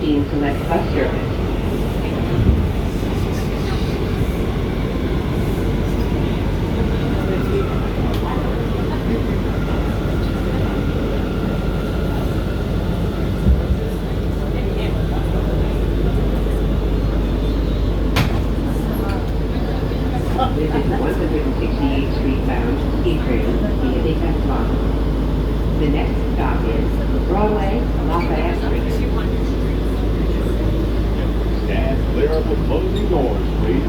R179 Select Bus Service. This is 168th Street bound C train via the F line. The next stop is Broadway, Lafayette Street. Stand clear of the closing doors, please.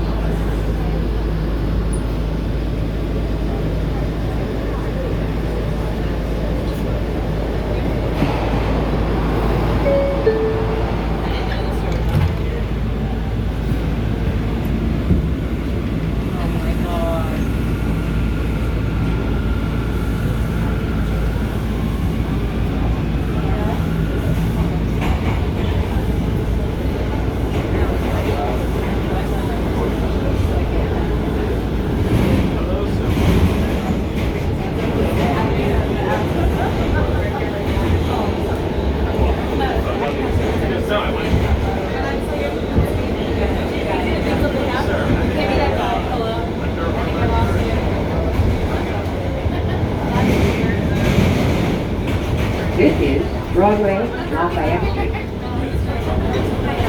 This is Broadway, Lafayette Street.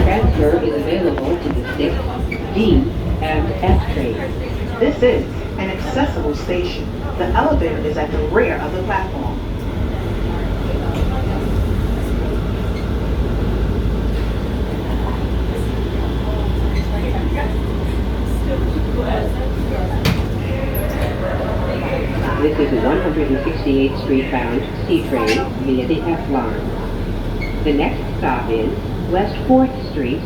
Transfer is available to the 6, D, and F trains. This is an accessible station. The elevator is at the rear of the platform. This is 168th Street bound C train via the F line. The next stop is West 4th Street,